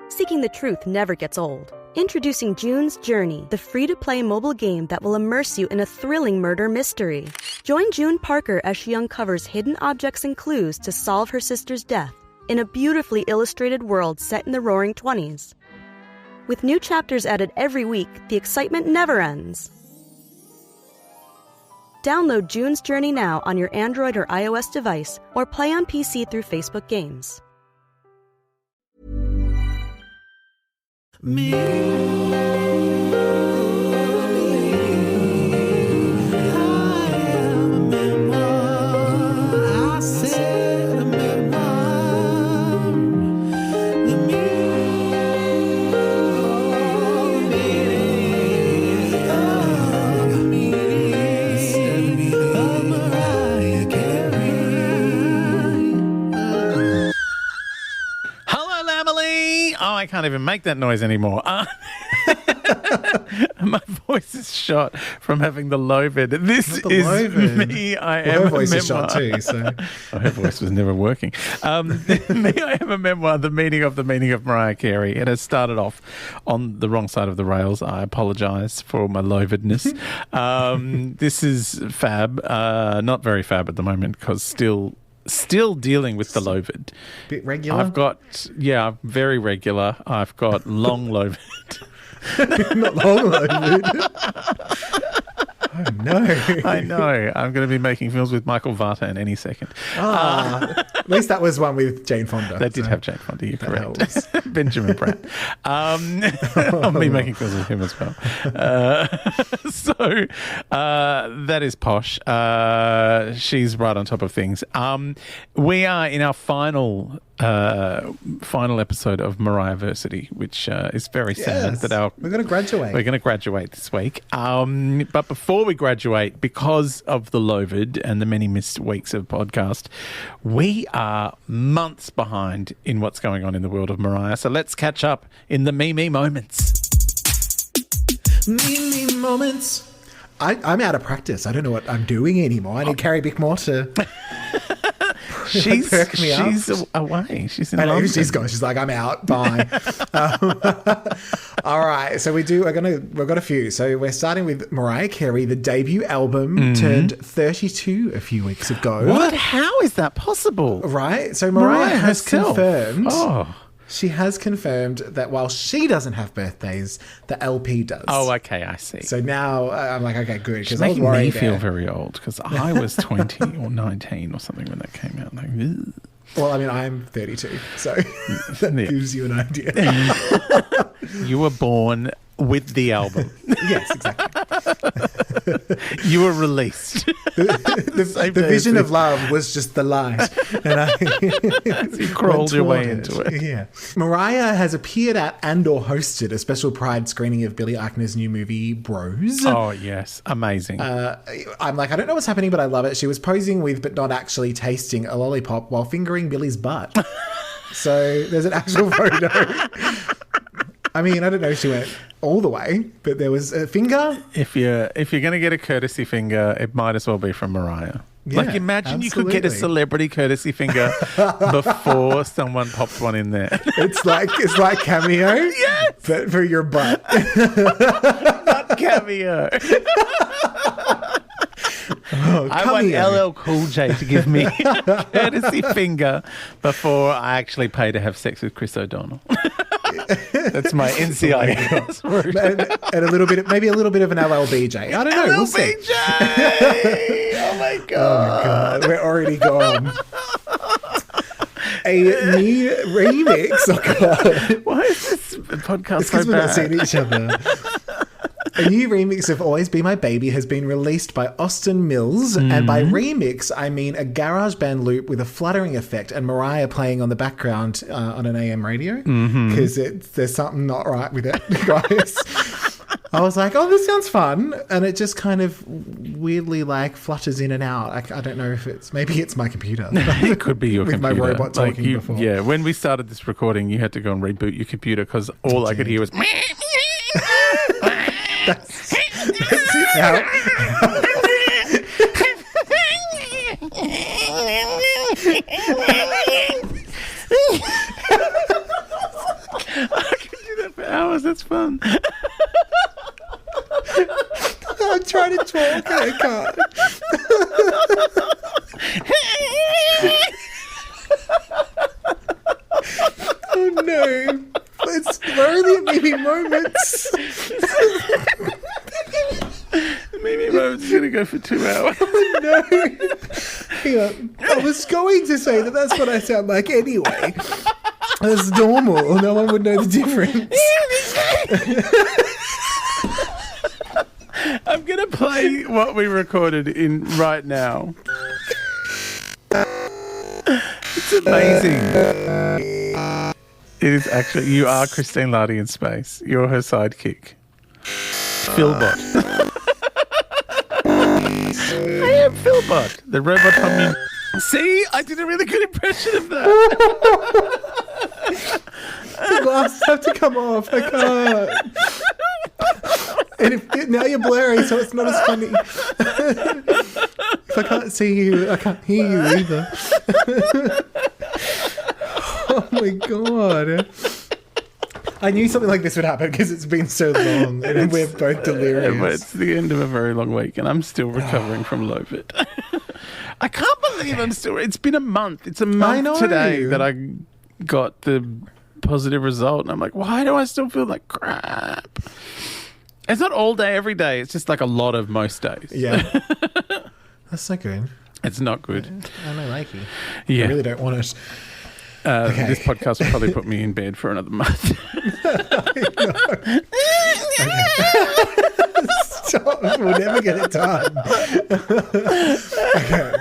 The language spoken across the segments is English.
Seeking the truth never gets old. Introducing June's Journey, the free-to-play mobile game that will immerse you in a thrilling murder mystery. Join June Parker as she uncovers hidden objects and clues to solve her sister's death in a beautifully illustrated world set in the Roaring '20s. With new chapters added every week, the excitement never ends. Download June's Journey now on your Android or iOS device, or play on PC through Facebook Games. I can't even make that noise anymore. My voice is shot from having the lovid. This is lovid. Me. I Well, am her a voice is memoir. shot too, so. Well, her voice was never working. Me, I am a memoir, the meaning of Mariah Carey. It has started off on the wrong side of the rails. I apologise for my lovidness. This is fab. Not very fab at the moment because still dealing with the lovid. Bit regular? I've got, very regular. I've got long lovid. Not long lovid. Oh, no. I know. I'm going to be making films with Michael Vartan any second. At least that was one with Jane Fonda. That did have Jane Fonda, you're correct. Benjamin Pratt. I'll be making films with him as well. So that is Posh. She's right on top of things. We are in our final episode of Mariahversity, which is very sad that we're going to graduate. We're going to graduate this week. But before we graduate, because of the lovid and the many missed weeks of podcast, we are months behind in what's going on in the world of Mariah. So let's catch up in the me moments. Me moments. I'm out of practice. I don't know what I'm doing anymore. I need Carrie Bickmore to... She's away. She's in London. She's gone. She's like, I'm out. Bye. All right. So we've got a few. So we're starting with Mariah Carey. The debut album turned 32 a few weeks ago. What? How is that possible? Right. So Mariah has herself confirmed. Oh. She has confirmed that while she doesn't have birthdays, the LP does. Oh, okay, I see. So now I'm like, okay, good. She's making me feel very old because I was 20 or 19 or something when that came out. Like, ugh. Well, I mean, I'm 32, so that gives you an idea. You were born with the album. Yes, exactly. You were released. The vision of love was just the light. And you crawled your way into it. Yeah. Mariah has appeared at and or hosted a special Pride screening of Billy Eichner's new movie, Bros. Oh, yes. Amazing. I'm like, I don't know what's happening, but I love it. She was posing with, but not actually tasting, a lollipop while fingering Billy's butt. So there's an actual photo. I mean, I don't know if she went all the way, but there was a finger. If you're going to get a courtesy finger, it might as well be from Mariah. Yeah, like, imagine absolutely. you could get a celebrity courtesy finger before someone popped one in there. It's like Cameo, yes, but for your butt. Not Cameo. I want LL Cool J to give me a courtesy finger before I actually pay to have sex with Chris O'Donnell. That's my NCIS route. And a little bit, maybe a little bit of an LLBJ. I don't know. We'll see. Oh my god! We're already gone. A new remix. Oh god! Why is this podcast it's so because we're bad? not seeing each other. A new remix of Always Be My Baby has been released by Austin Mills. And by remix, I mean a garage band loop with a fluttering effect and Mariah playing on the background on an AM radio. Because there's something not right with it, guys. I was like, oh, this sounds fun. And it just kind of weirdly like flutters in and out. I don't know if maybe it's my computer. It could be your with computer. my robot talking before. Yeah, when we started this recording, you had to go and reboot your computer because all I could hear was... That's it now. That's fun. I'm trying to talk and I can't. Oh no. We're only at Mimi Moments. Mimi Moments is going to go for 2 hours. Oh no. Hang on. I was going to say that's what I sound like anyway. That's normal. No one would know the difference. I'm going to play what we recorded in right now. It's amazing. It is actually, you are Christine Lardy in space. You're her sidekick. Philbot. I am Philbot, the robot from See, I did a really good impression of that. The glasses have to come off. I can't. And now you're blurry, so it's not as funny. If I can't see you, I can't hear you either. Oh my god. I knew something like this would happen because it's been so long and we're both delirious. It's the end of a very long week and I'm still recovering from Lovid. I can't believe I'm still... It's been a month. It's a month today that I got the positive result. And I'm like, why do I still feel like crap? It's not all day, every day. It's just like a lot of most days. Yeah. That's not good. It's not good. I don't like you. Yeah. I really don't want it. Okay. This podcast will probably put me in bed for another month. Stop. We'll never get it done. Okay.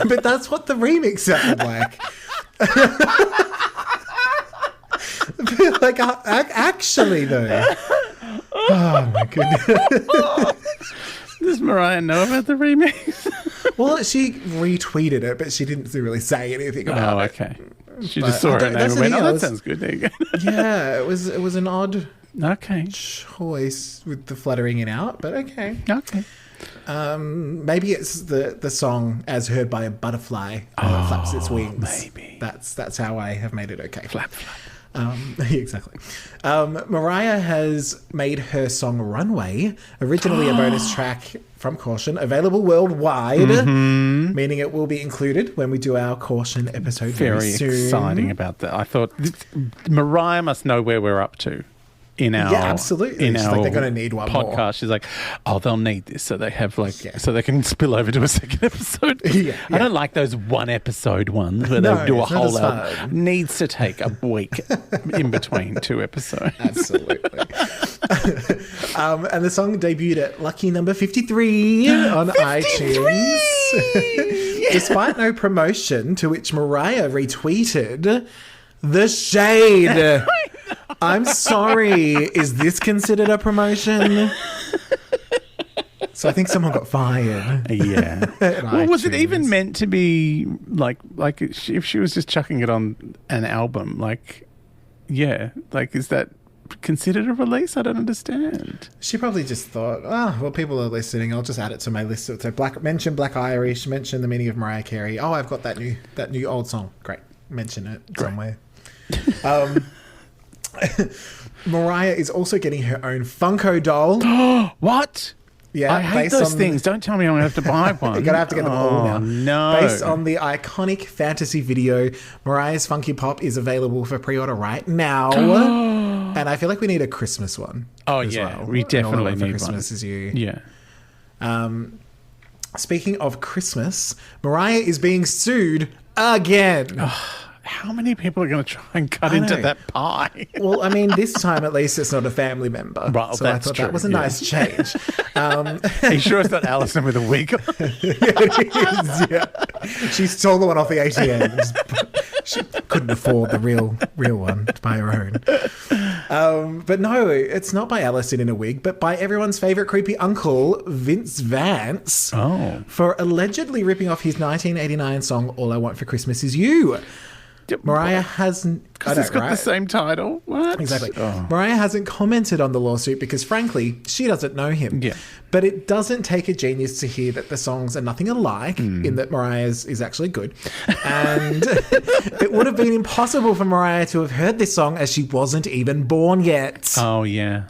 But that's what the remix sounded like. Like, actually, though. Oh, my goodness. Does Mariah know about the remix? Well, she retweeted it, but she didn't really say anything about it. Oh, okay. She just saw her name and went, that sounds good. There you go. Yeah, it was an odd okay choice with the fluttering it out, but okay. Okay. Maybe it's the song as heard by a butterfly flaps its wings. Maybe. That's how I have made it okay. Flap, flap. Exactly. Mariah has made her song Runway, originally a bonus track from Caution, available worldwide, meaning it will be included when we do our Caution episode very soon. Very exciting about that. I thought Mariah must know where we're up to. In our, absolutely. In She's our like, they're going to need one podcast. more. She's like, oh, they'll need this, so they have so they can spill over to a second episode. Yeah. I don't like those one episode ones where they do a whole album. Needs to take a week in between 2 episodes. Absolutely. And the song debuted at lucky number 53 on 53! iTunes. Despite no promotion, to which Mariah retweeted the shade. I'm sorry. Is this considered a promotion? So I think someone got fired. Yeah. Well, was it even meant to be like if she was just chucking it on an album? Is that considered a release? I don't understand. She probably just thought, well, people are listening. I'll just add it to my list. So mention Black Irish. Mention the meaning of Mariah Carey. Oh, I've got that new old song. Great. Mention it somewhere. Mariah is also getting her own Funko doll. What? Yeah, I hate those things. Don't tell me I'm going to have to buy one. You're going to have to get them all now. No. Based on the iconic fantasy video, Mariah's Funky Pop is available for pre-order right now. And I feel like we need a Christmas one. Oh, yeah. Well. We definitely need Christmas one. Is you. Yeah. Speaking of Christmas, Mariah is being sued again. How many people are going to try and cut into that pie? Well, I mean, this time at least it's not a family member. Right, so I thought that was a nice change. Are you sure it's not Alison with a wig on? It is, yeah. She stole the one off the ATM. She couldn't afford the real one to buy her own. But no, it's not by Alison in a wig, but by everyone's favourite creepy uncle, Vince Vance, for allegedly ripping off his 1989 song, All I Want for Christmas Is You. Mariah hasn't... Because it's got the same title. What? Exactly. Oh. Mariah hasn't commented on the lawsuit because, frankly, she doesn't know him. Yeah. But it doesn't take a genius to hear that the songs are nothing alike, in that Mariah's is actually good. And it would have been impossible for Mariah to have heard this song as she wasn't even born yet. Oh, yeah.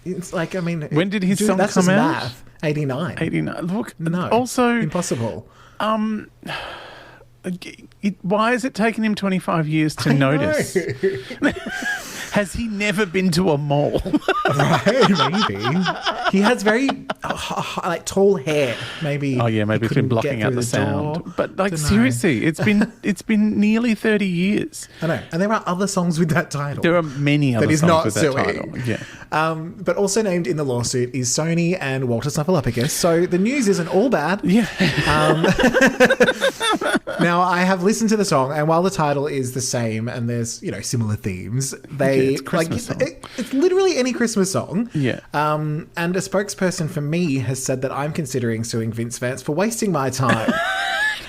It's like, I mean... When did his song that's come just out? Math. 89. 89. Look, No. also... Impossible. Why has it taken him 25 years to notice? Has he never been to a mall? Right, maybe. He has very tall hair. Maybe. Oh yeah, maybe it's been blocking out the sound. But like seriously, it's been nearly 30 years. I know, and there are other songs with that title. There are many other songs with that title. Yeah. But also named in the lawsuit is Sony and Walter Snuffleupagus. So the news isn't all bad. Yeah. Now I have listened to the song, and while the title is the same and there's similar themes, it's Christmas song. It's literally any Christmas song. Yeah. And a spokesperson for me has said that I'm considering suing Vince Vance for wasting my time.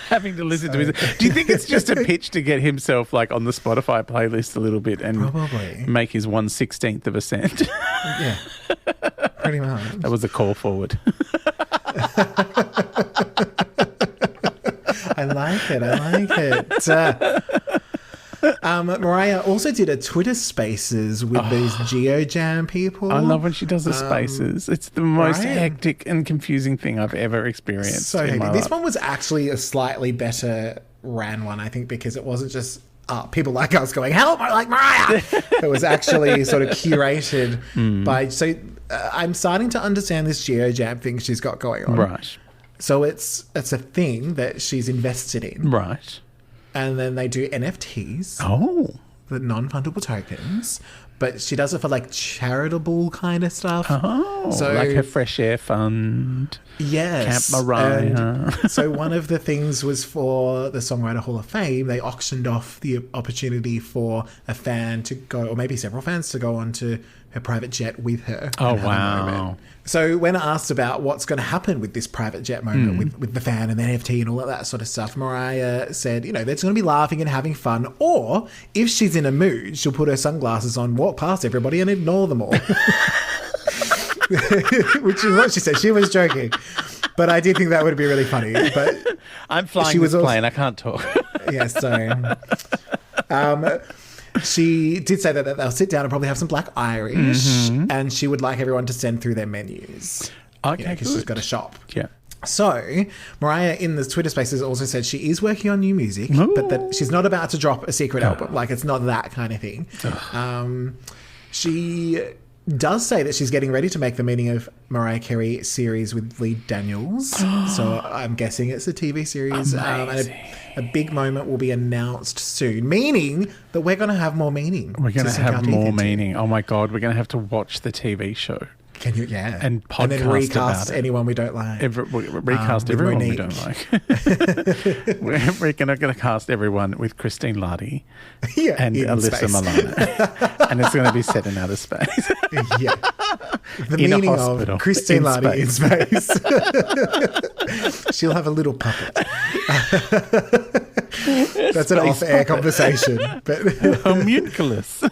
Having to listen to his... Do you think it's just a pitch to get himself like on the Spotify playlist a little bit and Probably. make his 1/16th of a cent? Yeah. Pretty much. That was a call forward. I like it. Mariah also did a Twitter Spaces with these GeoJam people. I love when she does the spaces. It's the most right? hectic and confusing thing I've ever experienced. So in hectic. my This life. one was actually a slightly better ran one, I think, because it wasn't just people like us going, help, I like Mariah. It was actually sort of curated by... So I'm starting to understand this GeoJam thing she's got going on. Right. So it's a thing that she's invested in. Right. And then they do NFTs. Oh. The non-fungible tokens, but she does it for like charitable kind of stuff. Oh, so like her Fresh Air Fund. Yes. Camp Mariah. So one of the things was for the Songwriter Hall of Fame. They auctioned off the opportunity for a fan to go, or maybe several fans to go onto her private jet with her. Oh, and have a wow. moment. So when asked about what's going to happen with this private jet moment with the fan and the NFT and all of that sort of stuff, Mariah said, they're just going to be laughing and having fun. Or if she's in a mood, she'll put her sunglasses on, walk past everybody and ignore them all. Which is what she said. She was joking. But I did think that would be really funny. But I'm flying this plane. I can't talk. Yeah, so... she did say that they'll sit down and probably have some Black Irish, and she would like everyone to send through their menus. Okay, because she's got a shop. Yeah. So, Mariah in the Twitter Spaces also said she is working on new music, but that she's not about to drop a secret album. Like, it's not that kind of thing. She does say that she's getting ready to make the Meaning of Mariah Carey series with Lee Daniels. So I'm guessing it's a TV series. And a big moment will be announced soon, meaning that we're going to have more meaning. We're going to have more meaning. Oh my God, we're going to have to watch the TV show. Can you? Yeah. And podcast then recast about it. anyone we don't like. Recast everyone we don't like. We're going to cast everyone with Christine Lardy and Alyssa Milano. And it's going to be set in outer space. Yeah. The in meaning a hospital, of Christine in Lardy in space. She'll have a little puppet. That's an off-air conversation. But homunculus.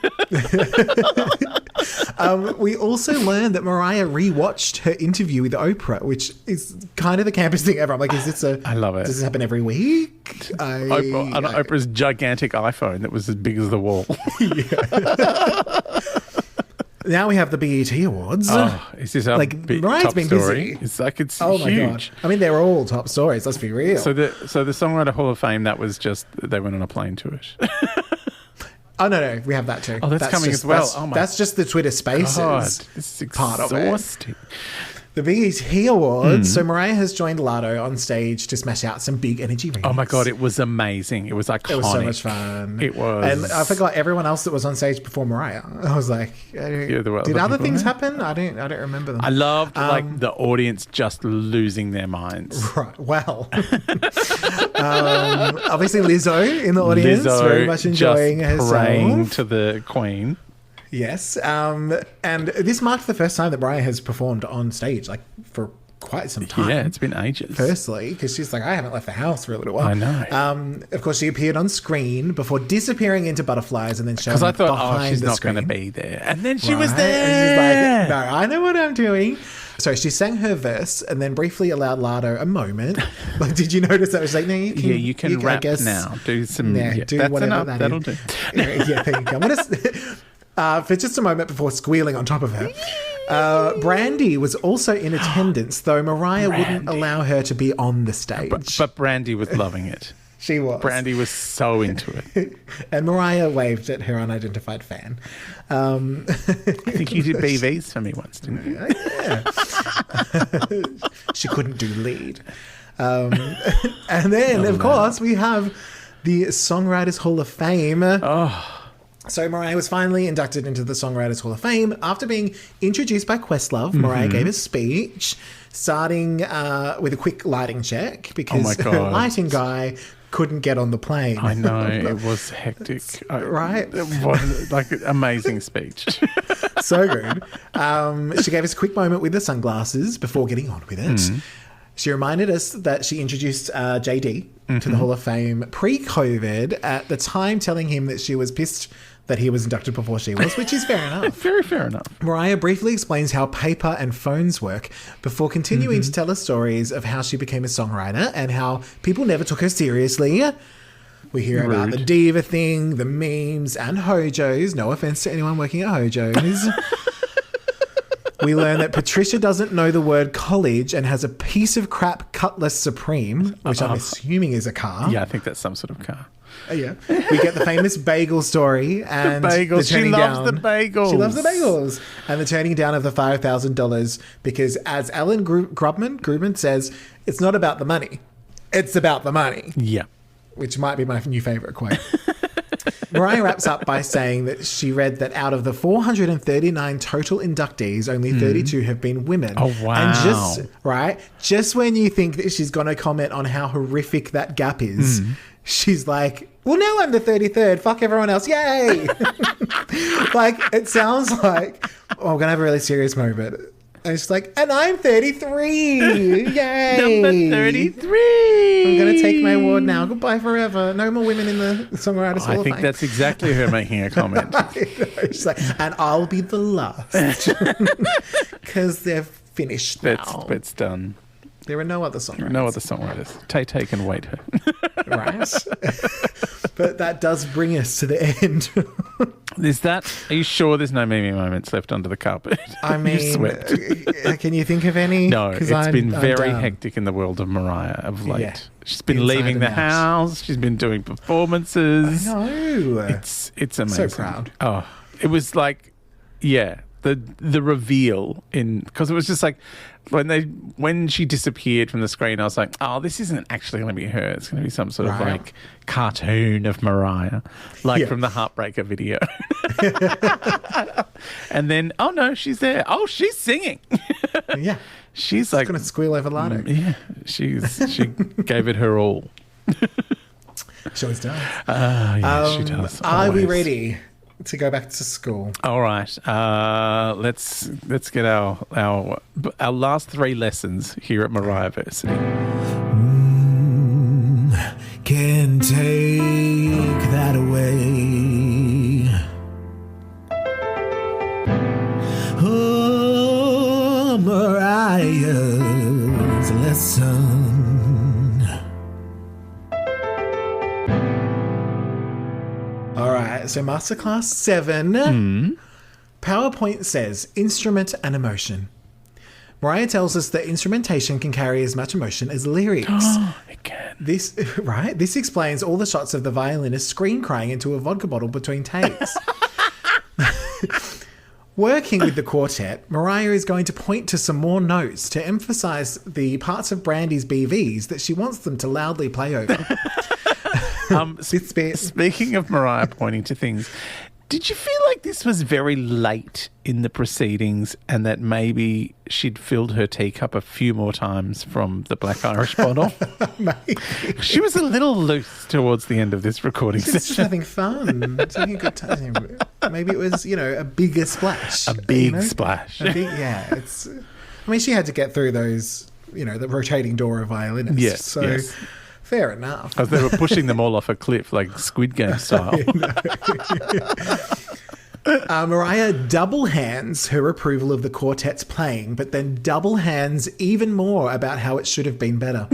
We also learned that Mariah rewatched her interview with Oprah, which is kind of the campus thing ever. I'm like, I love it. Does this happen every week? Oprah's gigantic iPhone that was as big as the wall. Now we have the BET Awards. Oh, is this our Mariah's top been story? busy. It's like it's huge. My God. I mean, they're all top stories. Let's be real. So the Songwriter Hall of Fame, that was just they went on a plane to it. Oh, no, we have that too. Oh, that's coming as well. That's just the Twitter Spaces God, this is part of exhausting. it. The BET Awards. So Mariah has joined Lotto on stage to smash out some big energy rings. Oh my God, it was amazing. It was iconic. It was so much fun. It was. And I forgot everyone else that was on stage before Mariah. I was like, did other things happen? I don't remember them. I loved the audience just losing their minds. Right. Well, obviously Lizzo in the audience, very much enjoying herself. Praying to the Queen. Yes. And this marked the first time that Mariah has performed on stage, like for quite some time. Yeah, it's been ages. Firstly, because she's like, I haven't left the house for a little while. I know. Of course, she appeared on screen before disappearing into butterflies and then showing Because I up thought, behind she's the not screen. going to be there. And then she Right? was there. And she's like, no, I know what I'm doing. So she sang her verse and then briefly allowed Lardo a moment. Like, did you notice that? It was like, no, you can rap I guess, now. Do some. do that's whatever enough. that That'll is. do. Yeah, there you go. I'm gonna, for just a moment before squealing on top of her. Brandy was also in attendance, though Mariah wouldn't allow her to be on the stage. But Brandy was loving it. She was. Brandy was so into it. And Mariah waved at her unidentified fan. I think you did BVs for me once, didn't you? Yeah. She couldn't do lead. And then, of course, we have the Songwriters Hall of Fame. So Mariah was finally inducted into the Songwriters Hall of Fame. After being introduced by Questlove, Mariah gave a speech, starting with a quick lighting check because her lighting guy couldn't get on the plane. I know, it was hectic. Right? It was like an amazing speech. So good. She gave us a quick moment with the sunglasses before getting on with it. She reminded us that she introduced JD to the Hall of Fame pre-COVID, at the time telling him that she was pissed that he was inducted before she was, which is fair enough. Very fair enough. Mariah briefly explains how paper and phones work before continuing to tell us stories of how she became a songwriter and how people never took her seriously. We hear about the diva thing, the memes, and Hojos. No offense to anyone working at Hojos. We learn that Patricia doesn't know the word college and has a piece of crap Cutlass Supreme, which I'm assuming is a car. Yeah, I think that's some sort of car. Yeah. We get the famous bagel story and The bagels. She loves the bagels. She loves the bagels. And the turning down of the $5,000 because, as Alan Grubman says, it's not about the money. It's about the money. Yeah. Which might be my new favourite quote. Mariah wraps up by saying that she read that out of the 439 total inductees, only 32 have been women. Oh, wow. And just when you think that she's going to comment on how horrific that gap is, she's like, well, now I'm the 33rd. Fuck everyone else. Yay. Like, it sounds like, I'm going to have a really serious moment. And it's like, and I'm 33. Yay. Number 33. I'm going to take my award now. Goodbye forever. No more women in the Songwriters Hall of Fame. I think that's exactly her making a comment. She's like, and I'll be the last. Because they're finished now. It's done. There are no other songwriters. No other songwriters. Tay can wait her. Right. But that does bring us to the end. Are you sure there's no Mimi moments left under the carpet? I mean, You swept. Can you think of any? No, it's been I'm very done. hectic in the world of Mariah of late. Yeah. She's been Inside leaving and the out. house. She's been doing performances. I know. It's amazing. So proud. Oh, it was like, yeah, the reveal because it was just like when she disappeared from the screen, I was like, oh, this isn't actually going to be her. It's going to be some sort of like cartoon of Mariah, from the Heartbreaker video. And then, oh no, she's there. Oh, she's singing. Yeah. She's like going to squeal over Lardo. Yeah, she gave it her all. She always does. Yeah, she does. Are we always. ready to go back to school? All right. Let's get our last 3 lessons here at Mariahversity. Can take that away. Oh, Mariah's lesson. All right, so Masterclass 7. PowerPoint says instrument and emotion. Mariah tells us that instrumentation can carry as much emotion as lyrics. It can. This explains all the shots of the violinist scream crying into a vodka bottle between takes. Working with the quartet, Mariah is going to point to some more notes to emphasize the parts of Brandy's BVs that she wants them to loudly play over. Speaking of Mariah pointing to things, did you feel like this was very late in the proceedings and that maybe she'd filled her teacup a few more times from the Black Irish bottle? Maybe. She was a little loose towards the end of this recording She's just session. having fun. Just having a good time. Maybe it was, a bigger splash. A big splash. It's. I mean, she had to get through those the rotating door of violinists. Yes, So yes. fair enough. Because they were pushing them all off a cliff like Squid Game style. Mariah double hands her approval of the quartet's playing, but then double hands even more about how it should have been better.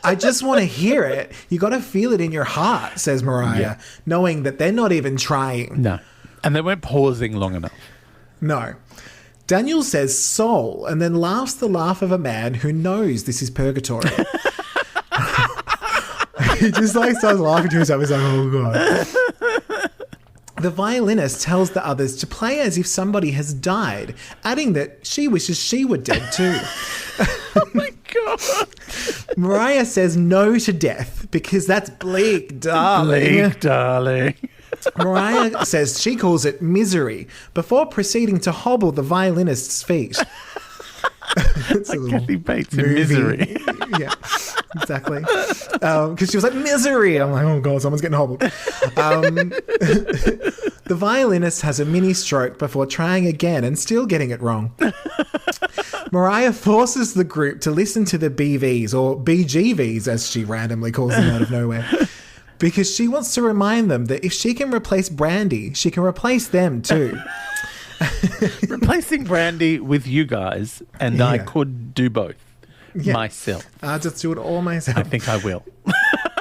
I just want to hear it. You got to feel it in your heart, says Mariah, knowing that they're not even trying. No. And they weren't pausing long enough. No. Daniel says soul and then laughs the laugh of a man who knows this is purgatory. He just starts laughing to himself. He's like, oh, God. The violinist tells the others to play as if somebody has died, adding that she wishes she were dead too. Oh, my God. Mariah says no to death because that's bleak, darling. Bleak, darling. Mariah says she calls it misery before proceeding to hobble the violinist's feet. It's a little Kathy Bates in movie. Misery. Yeah, exactly. Because she was like, misery. I'm like, oh, God, someone's getting hobbled. The violinist has a mini stroke before trying again and still getting it wrong. Mariah forces the group to listen to the BVs, or BGVs, as she randomly calls them out of nowhere, because she wants to remind them that if she can replace Brandy, she can replace them too. Replacing Brandy with you guys, and I could do both myself. I'll just do it all myself. I think I will.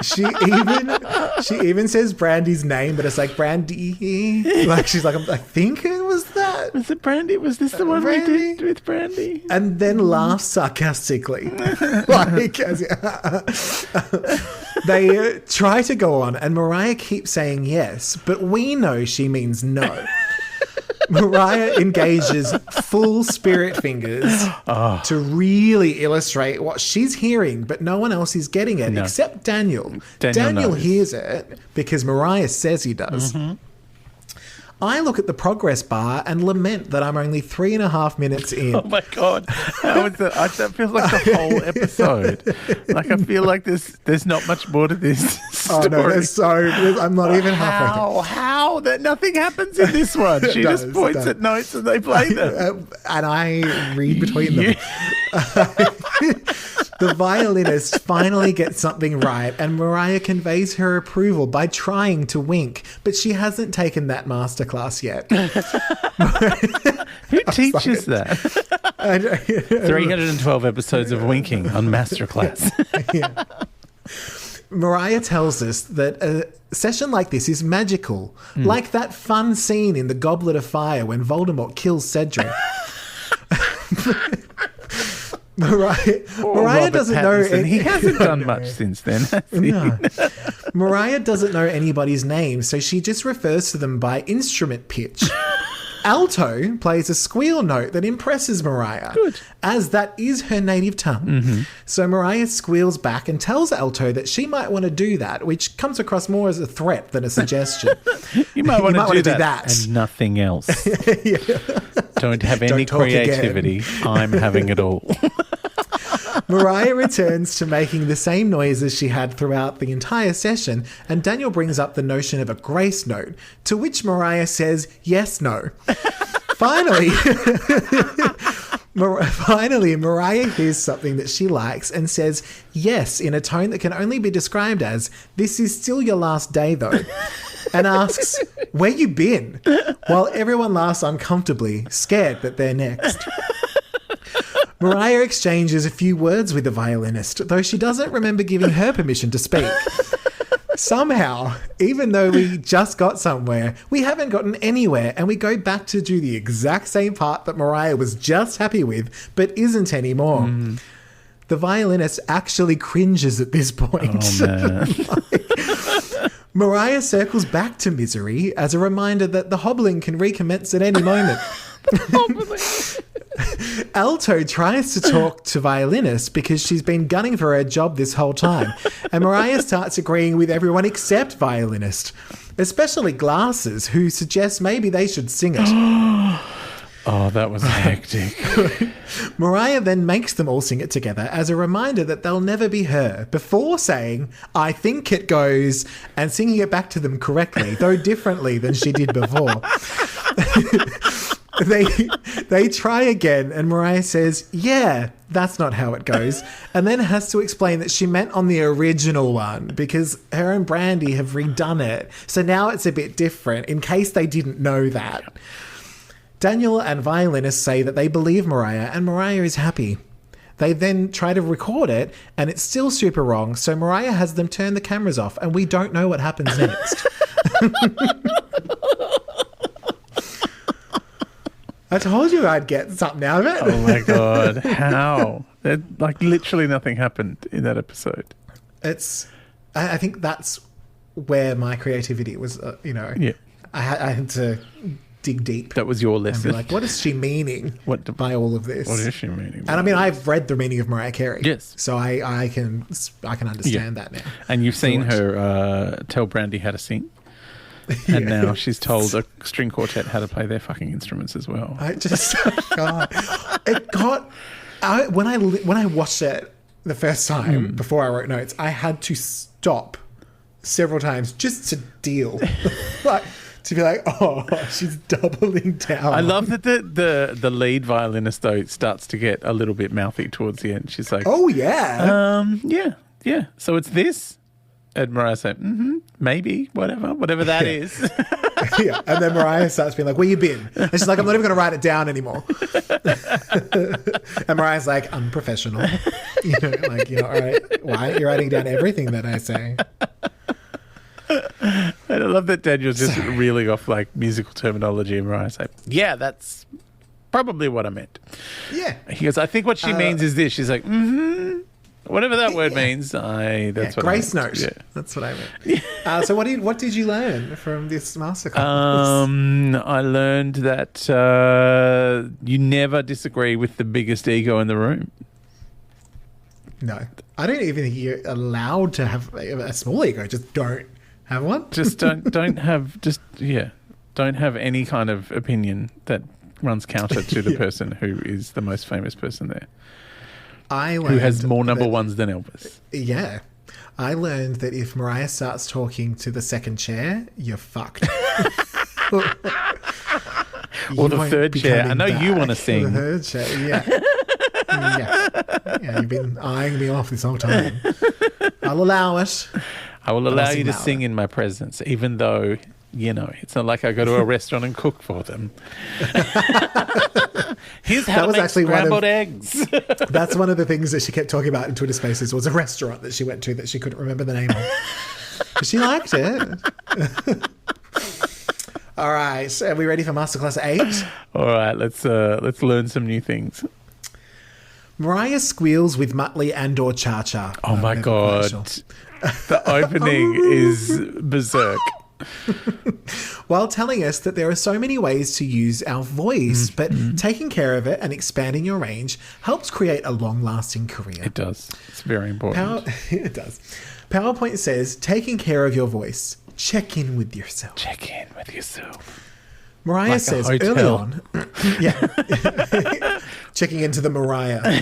She even says Brandy's name, but it's like Brandy. Like she's like, I think it was that. Was it Brandy? Was this the one Brandy? we did with Brandy? And then laughs sarcastically. Like, they try to go on, and Mariah keeps saying yes, but we know she means no. Mariah engages full spirit fingers to really illustrate what she's hearing, but no one else is getting it except Daniel. Daniel hears it because Mariah says he does. Mm-hmm. I look at the progress bar and lament that I'm only 3.5 minutes in. Oh my God. How is that? That feels like the whole episode. Like I feel like there's not much more to this story. Oh no, I'm not even halfway. How? That nothing happens in this one. She just points at notes and they play them. And I read between them. The violinist finally gets something right, and Mariah conveys her approval by trying to wink, but she hasn't taken that masterclass yet. Who teaches that? 312 episodes of winking on Masterclass. Yeah. Mariah tells us that a session like this is magical, like that fun scene in The Goblet of Fire when Voldemort kills Cedric. Mariah doesn't know. He hasn't done much since then, has he? No. Mariah doesn't know anybody's name, so she just refers to them by instrument pitch. Alto plays a squeal note that impresses Mariah, as that is her native tongue. Mm-hmm. So Mariah squeals back and tells Alto that she might want to do that, which comes across more as a threat than a suggestion. You might want to do that and nothing else. Don't have any creativity. I'm having it all. Mariah returns to making the same noises she had throughout the entire session, and Daniel brings up the notion of a grace note, to which Mariah says yes, no. Finally, Mariah hears something that she likes and says yes in a tone that can only be described as, "This is still your last day though," and asks, "Where you been?" while everyone laughs uncomfortably, scared that they're next. Mariah exchanges a few words with the violinist, though she doesn't remember giving her permission to speak. Somehow, even though we just got somewhere, we haven't gotten anywhere, and we go back to do the exact same part that Mariah was just happy with, but isn't anymore. Mm. The violinist actually cringes at this point. Oh, man. Mariah circles back to misery as a reminder that the hobbling can recommence at any moment. Alto tries to talk to violinist because she's been gunning for her job this whole time, and Mariah starts agreeing with everyone except violinist, especially Glasses, who suggests maybe they should sing it. Oh, that was hectic. Mariah then makes them all sing it together as a reminder that they'll never be her, before saying, "I think it goes," and singing it back to them correctly, though differently than she did before. They try again, and Mariah says, yeah, that's not how it goes, and then has to explain that she meant on the original one because her and Brandy have redone it. So now it's a bit different, in case they didn't know that. Daniel and violinist say that they believe Mariah, and Mariah is happy. They then try to record it, and it's still super wrong, so Mariah has them turn the cameras off, and we don't know what happens next. I told you I'd get something out of it. Oh my God. How? Like literally nothing happened in that episode. I think that's where my creativity was, Yeah. I had to dig deep. That was your And lesson. be like, what is she meaning by all of this? What is she meaning? And I mean, I've read the meaning of Mariah Carey. Yes. So I can understand that now. And you've seen her tell Brandy how to sing. And now she's told a string quartet how to play their fucking instruments as well. I just, God, when I watched it the first time before I wrote notes, I had to stop several times just to deal, to be like, oh, she's doubling down. I love that the lead violinist though starts to get a little bit mouthy towards the end. She's like, oh yeah, yeah. So it's this. And Mariah said, maybe, whatever that is. Yeah. And then Mariah starts being like, where you been? And she's like, I'm not even going to write it down anymore. And Mariah's like, I'm professional. All right, why aren't you writing down everything that I say? And I love that Daniel's just reeling off like musical terminology, and Mariah's like, yeah, that's probably what I meant. Yeah. He goes, I think what she means is this. She's like, whatever that word means, that's what Grace I meant. note. Yeah. That's what I meant. So what did you learn from this masterclass? I learned that you never disagree with the biggest ego in the room. No. I don't even think you're allowed to have a small ego. Just don't have one. Just don't have any kind of opinion that runs counter to the person who is the most famous person there. Who has more number ones than Elvis. Yeah. I learned that if Mariah starts talking to the second chair, you're fucked. Or the third chair. I know you want to sing. The third chair, yeah. You've been eyeing me off this whole time. I'll allow it. I will allow you to sing in my presence, even though, it's not like I go to a restaurant and cook for them. Here's how to make scrambled eggs. That's one of the things that she kept talking about in Twitter Spaces was a restaurant that she went to that she couldn't remember the name of. But she liked it. All right. Are we ready for Masterclass 8? All right. Let's learn some new things. Mariah squeals with Muttley and or Cha-Cha. Oh, my God. The opening is berserk. While telling us that there are so many ways to use our voice, but taking care of it and expanding your range helps create a long-lasting career. It does. It's very important. It does. PowerPoint says, taking care of your voice. Check in with yourself. Check in with yourself. Mariah like says early on... Checking into the Mariah.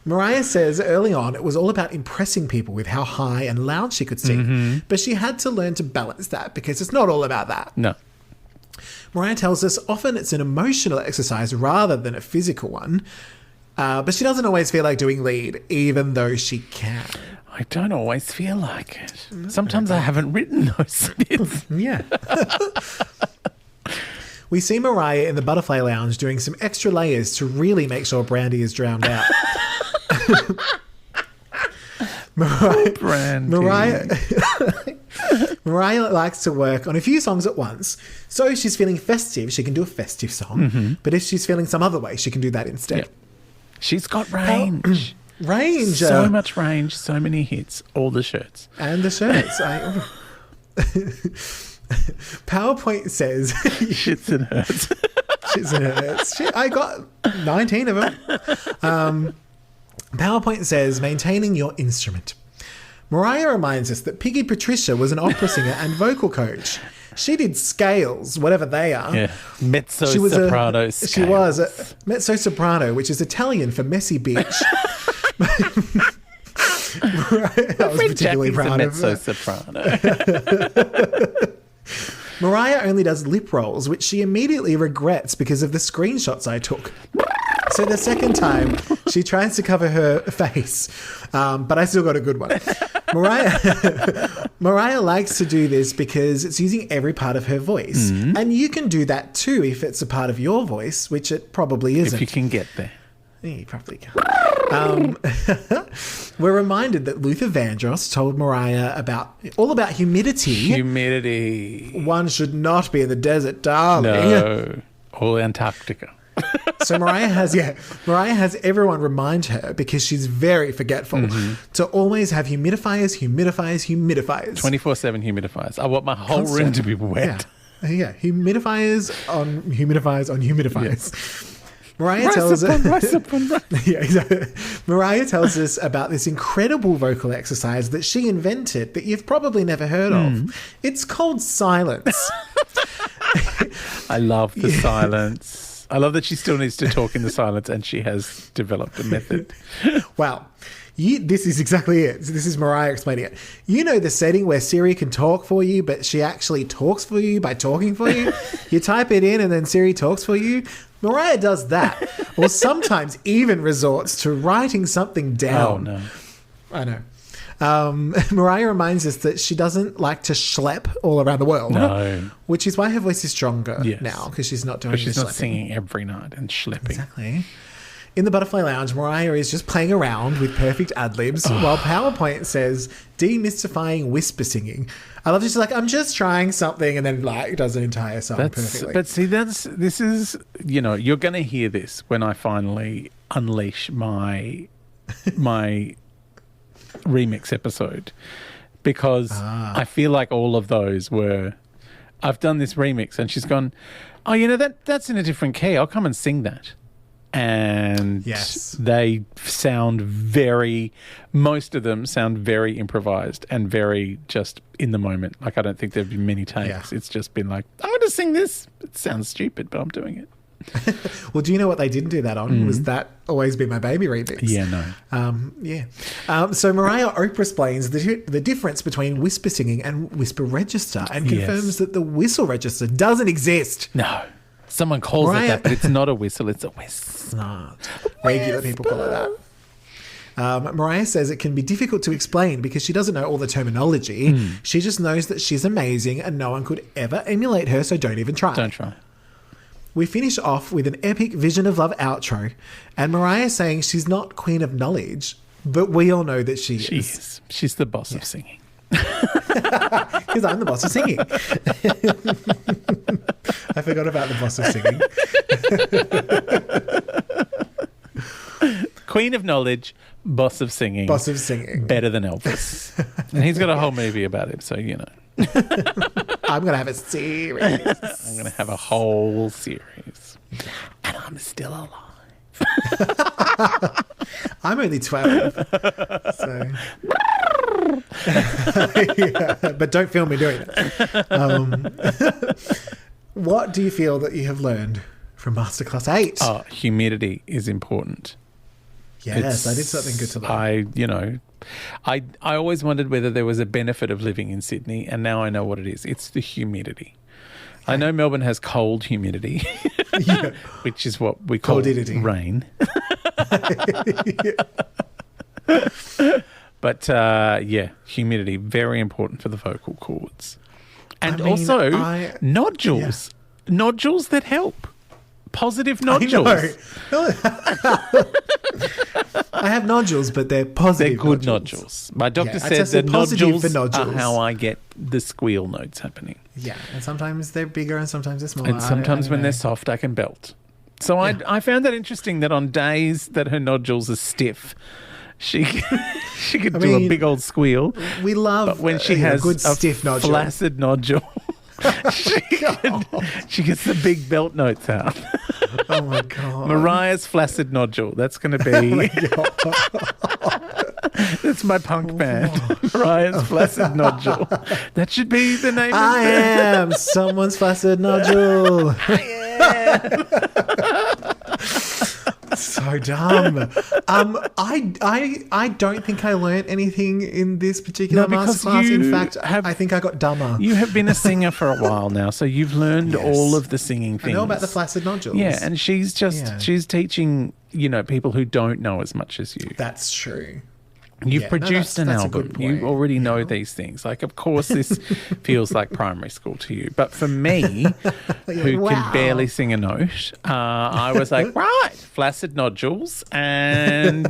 Mariah says early on it was all about impressing people with how high and loud she could sing, but she had to learn to balance that because it's not all about that. No. Mariah tells us often it's an emotional exercise rather than a physical one, but she doesn't always feel like doing lead, even though she can. I don't always feel like it. Sometimes I haven't written those bits. Yeah. We see Mariah in the Butterfly Lounge doing some extra layers to really make sure Brandy is drowned out. Mariah likes to work on a few songs at once. So if she's feeling festive, she can do a festive song. But if she's feeling some other way, she can do that instead. Yep. She's got range. Range. So much range, so many hits, all the shirts. And the shirts. PowerPoint says... Shits and hurts. Shits and hurts. I got 19 of them. PowerPoint says, maintaining your instrument. Mariah reminds us that Piggy Patricia was an opera singer and vocal coach. She did scales, whatever they are. Yeah. Mezzo-soprano scales. She was a mezzo-soprano, which is Italian for messy bitch. I was particularly proud of mezzo-soprano. Mariah only does lip rolls, which she immediately regrets because of the screenshots I took. So the second time, she tries to cover her face, but I still got a good one. Mariah likes to do this because it's using every part of her voice. And you can do that too if it's a part of your voice, which it probably isn't. If you can get there. Yeah, you probably can. We're reminded that Luther Vandross told Mariah all about humidity. Humidity. One should not be in the desert, darling. No. Or Antarctica. So Mariah has everyone remind her, because she's very forgetful, to always have humidifiers. 24/7 humidifiers. I want my whole room to be wet. Yeah. Humidifiers on humidifiers. Mariah tells us about this incredible vocal exercise that she invented that you've probably never heard of. It's called silence. I love the silence. I love that she still needs to talk in the silence, and she has developed a method. Wow. This is exactly it. This is Mariah explaining it. You know the setting where Siri can talk for you, but she actually talks for you by talking for you? You type it in and then Siri talks for you? Mariah does that. Or sometimes even resorts to writing something down. Oh, no. I know. Mariah reminds us that she doesn't like to schlep all around the world. No. Which is why her voice is stronger now, because she's not doing she's the not schlepping. singing every night and schlepping. Exactly. In the Butterfly Lounge, Mariah is just playing around with perfect ad-libs, while PowerPoint says demystifying whisper singing. I love that she's like, I'm just trying something, and then does an entire song perfectly. But see, this is, you're going to hear this when I finally unleash my remix episode, because I feel like all of those were, I've done this remix and she's gone, oh, that's in a different key. I'll come and sing that. And they sound most of them sound very improvised and very just in the moment. Like, I don't think there've been many takes. It's just been like, I'm going to sing this. It sounds stupid, but I'm doing it. Well, do you know what they didn't do that on? Was that Always Be My Baby remix? Yeah, no. So Mariah Oprah explains the difference between whisper singing and whisper register, and confirms that the whistle register doesn't exist. No. Someone calls it that, but it's not a whistle, it's a whistle. No. Regular people call it that. Mariah says it can be difficult to explain because she doesn't know all the terminology. She just knows that she's amazing and no one could ever emulate her, so don't even try. Don't try. We finish off with an epic Vision of Love outro, and Mariah saying she's not Queen of Knowledge, but we all know that she is. She's the boss of singing. Because I'm the boss of singing. I forgot about the boss of singing. Queen of Knowledge, boss of singing. Boss of singing. Better than Elvis. And he's got a whole movie about him, so I'm going to have a series. I'm going to have a whole series. And I'm still alive. I'm only 12. So. But don't film me doing it. What do you feel that you have learned from Masterclass 8? Oh, humidity is important. Yes, I did something good to learn. I always wondered whether there was a benefit of living in Sydney, and now I know what it is. It's the humidity. I know Melbourne has cold humidity, which is what we call rain. But, humidity, very important for the vocal cords. And also nodules. Yeah. Nodules that help. Positive nodules. I have nodules, but they're positive. They're good nodules. My doctor said that nodules are how I get the squeal notes happening. Yeah, and sometimes they're bigger and sometimes they're smaller. And sometimes when they're soft, I can belt. So I found that interesting that on days that her nodules are stiff, she could do a big old squeal. We love but when she has good stiff nodule. Flaccid nodule. She gets the big belt notes out. Oh my God. Mariah's flaccid nodule. That's going to be. That's my punk band. Mariah's flaccid nodule. That should be the name. I am someone's flaccid nodule. I am. So dumb. I don't think I learnt anything in this particular masterclass. In fact, I think I got dumber. You have been a singer for a while now, so you've learned all of the singing things. I know about the flaccid nodules. Yeah, and she's teaching, people who don't know as much as you. That's true. You've produced an album. You already know these things. Like, of course, this feels like primary school to you. But for me, who can barely sing a note, I was like, right, flaccid nodules and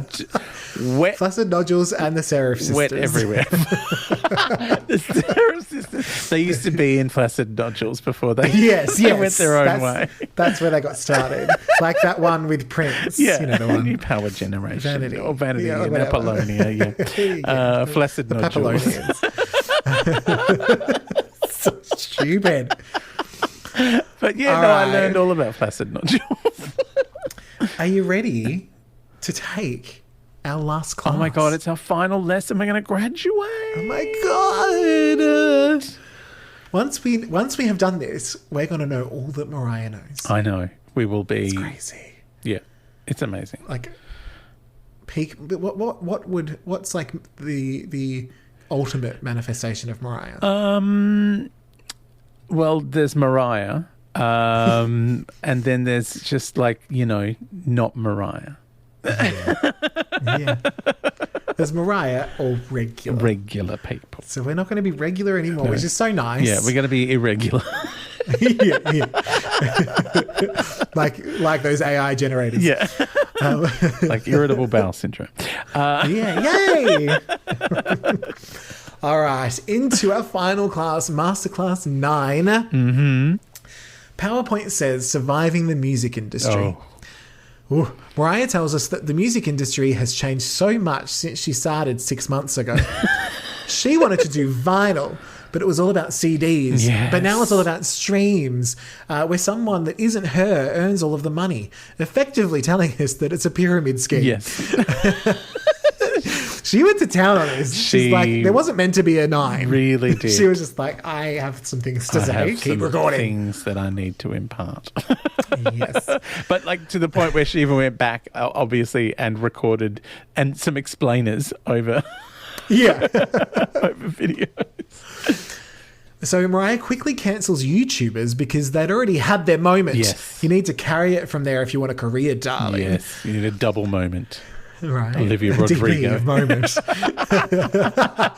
wet. Flaccid nodules and the Serif sisters. Wet everywhere. The Serif sisters. They used to be in flaccid nodules before they went their own way. That's where they got started. Like that one with Prince. Yeah, the one. New Power Generation. Vanity yeah, and Apollonia. Flaccid nodules. So stupid. But I learned all about flaccid nodules. Are you ready to take our last class? Oh my God, it's our final lesson. We're going to graduate. Oh my God. Once we have done this, we're going to know all that Mariah knows. I know. We will be. It's crazy. Yeah. It's amazing. Like, peak. What's like the ultimate manifestation of Mariah? Well, there's Mariah, and then there's just like, not Mariah. Yeah. There's Mariah or regular. Regular people. So we're not going to be regular anymore, which is so nice. Yeah, we're going to be irregular. yeah. like those AI generators. Yeah. Like irritable bowel syndrome. Yay! All right, into our final class, Masterclass 9. Mm-hmm. PowerPoint says surviving the music industry. Ooh. Mariah tells us that the music industry has changed so much since she started 6 months ago. She wanted to do vinyl, but it was all about CDs. Yes. But now it's all about streams, where someone that isn't her earns all of the money, effectively telling us that it's a pyramid scheme. Yes. She went to town on this. She's like, there wasn't meant to be a 9. Really did. She was just like, I have some things to say. Keep recording. Things that I need to impart. Yes. But like to the point where she even went back, obviously, and recorded and some explainers over. Yeah. over videos. So Mariah quickly cancels YouTubers because they'd already had their moment. Yes. You need to carry it from there if you want a career, darling. Yes. You need a double moment. Right. Olivia Rodrigo. Moment. I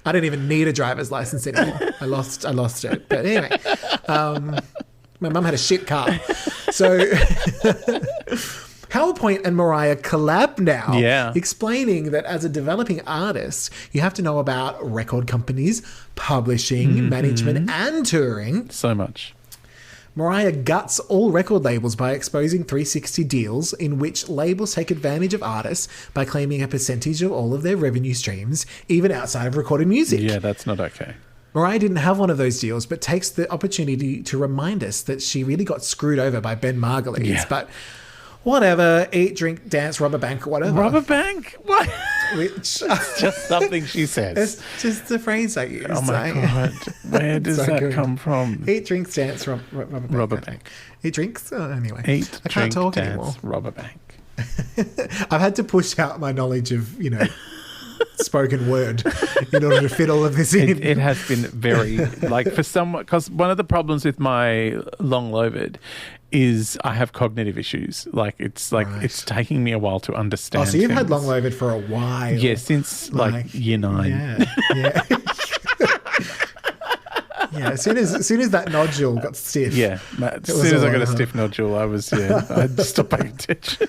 didn't even need a driver's license anymore. I lost it. But anyway, my mum had a shit car. So PowerPoint and Mariah collab now, explaining that as a developing artist, you have to know about record companies, publishing, management, and touring. So much. Mariah guts all record labels by exposing 360 deals in which labels take advantage of artists by claiming a percentage of all of their revenue streams, even outside of recorded music. Yeah, that's not okay. Mariah didn't have one of those deals, but takes the opportunity to remind us that she really got screwed over by Ben Margulies. Yeah. But whatever, eat, drink, dance, rubber bank, whatever. Rubber bank? What? Which it's just something she says. It's just the phrase I use. Oh my God. Where does that come from? Eat, drink, dance, rubber bank. Eat, drinks? Oh, anyway. Eat, I can't drink, talk dance, anymore. Rubber bank. I've had to push out my knowledge of, spoken word in order to fit all of this in. It has been very, for someone, because one of the problems with my long lovid is I have cognitive issues. It's taking me a while to understand. Oh, so you've things. had long lovid for a while. Yeah, since year 9. Yeah. Yeah, as soon as that nodule got stiff. Yeah, as soon as I got a stiff nodule, I stopped paying attention.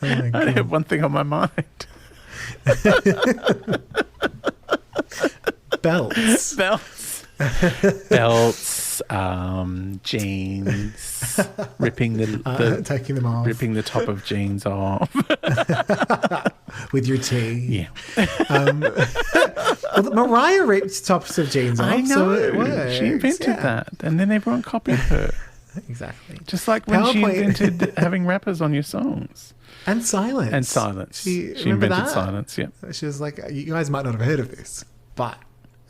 Oh my God. I had one thing on my mind. Belts. Jeans, ripping taking them off, ripping the top of jeans off with your tea. Yeah. Well, Mariah ripped tops of jeans off. I know. So it works. She invented that, and then everyone copied her. Exactly. Just like when she invented having rappers on your songs. And silence. She invented that? silence, yeah. She was like, you guys might not have heard of this, but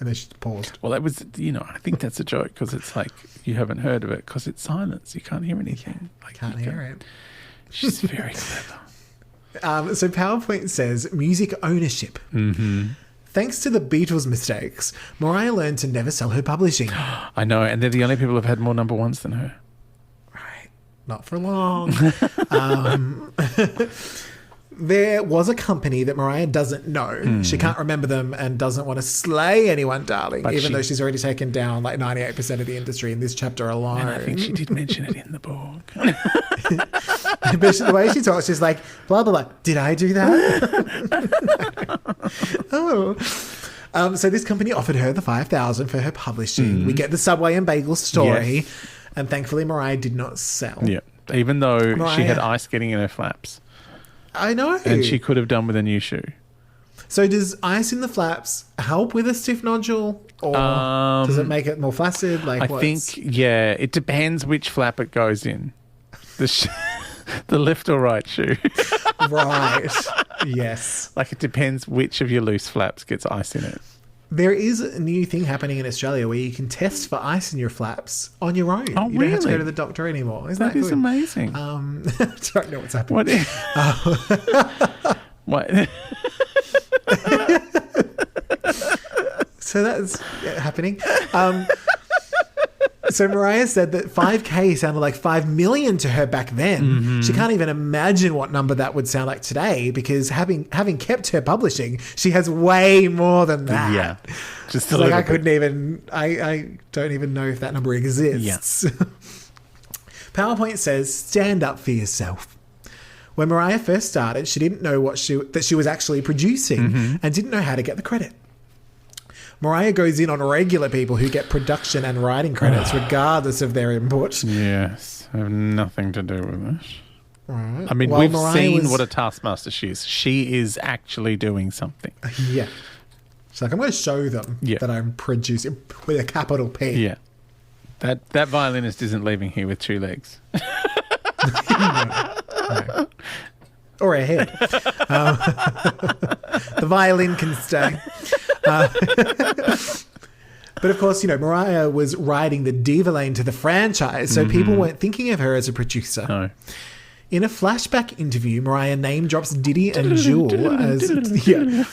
And then she paused. Well, that was, I think that's a joke because it's like you haven't heard of it because it's silence. You can't hear anything. Like, Can't hear it. She's very clever. So PowerPoint says music ownership. Mm-hmm. Thanks to the Beatles' mistakes, Mariah learned to never sell her publishing. I know, and they're the only people who've had more number ones than her. Right. Not for long. There was a company that Mariah doesn't know. She can't remember them and doesn't want to slay anyone, darling, But even though she's already taken down like 98% of the industry in this chapter alone. And I think she did mention it in the book. But the way she talks, she's like, blah, blah, blah. Did I do that? Oh. So this company offered her the $5,000 for her publishing. We get the Subway and Bagel story. Yes. And thankfully, Mariah did not sell. Yeah. Even though Mariah, she had ice getting in her flaps. I know. And she could have done with a new shoe. So does ice in the flaps help with a stiff nodule? Or does it make it more flaccid? Like, I think, it depends which flap it goes in. The left or right shoe. Right. Yes. Like it depends which of your loose flaps gets ice in it. There is a new thing happening in Australia where you can test for ice in your flaps on your own. Oh, you don't have to go really? to the doctor anymore. Isn't That that is good? amazing. Don't know what's happening. What? So that's happening. So Mariah said that 5K sounded like 5 million to her back then. Mm-hmm. She can't even imagine what number that would sound like today because having kept her publishing, she has way more than that. Yeah. Just a Like little I bit. couldn't even, I don't even know if that number exists. PowerPoint says, stand up for yourself. When Mariah first started, she didn't know that she was actually producing and didn't know how to get the credit. Mariah goes in on regular people who get production and writing credits regardless of their input. Yes. I have nothing to do with this. Right. I mean, While we've Mariah seen was- what a taskmaster she is. She is actually doing something. Yeah. She's like, I'm going to show them that I'm producing with a capital P. Yeah. That violinist isn't leaving here with 2 legs. No. Or a head. The violin can stay. But of course, Mariah was riding the diva lane to the franchise, so people weren't thinking of her as a producer. No. In a flashback interview, Mariah name drops Diddy and Jewel as... Yeah.